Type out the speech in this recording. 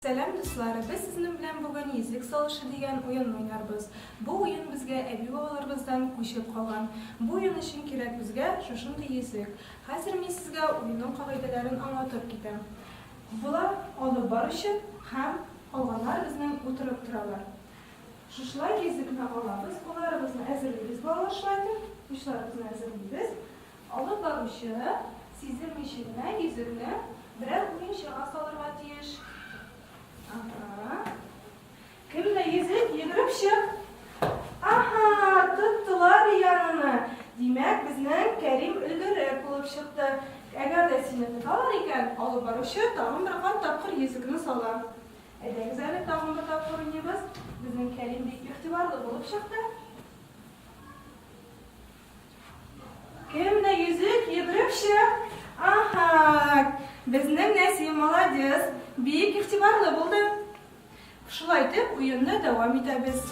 Selam dostlar, biz sizin bilen bugün yüzlük salışı degan oyun oynarбыз. Bu oyun bizge ebi babalarımızdan köşüp kalgan. Bu oyun için kerak bizge şuşunday yüzlük. Hazır men sizge oyunun kaidalarini anlatıp ketem. Bular alıp barışı hem alganlar bizning o'tirib turalar. Şuşlar yüzlükni alamiz, qo'llarimizni hazırlaymiz bog'lashlaydi. Ushlarimizni hazırlaymiz. Alıp barışı sezilmishini yüzükni birer o'yinchoqqa solirga tegish. Kimle yüzük yıkırıp şık. Aha, tuttular yanını. Demek bizden Kerim ülgürü bulup çıktı. Eğer de seni tutarlar iken alıp barışı tağın bir kat tapkır yüzükünü salar. Ede güzellik tağın bir tapkır oynayımız. Bizden Kerim büyük ihtibarlı bulup çıktı. Kimle yüzük yıkırıp şık. Aha, bizden Nesim молодец. Büyük ihtibarlı buldu. Şulaydı oyununa devam ederiz.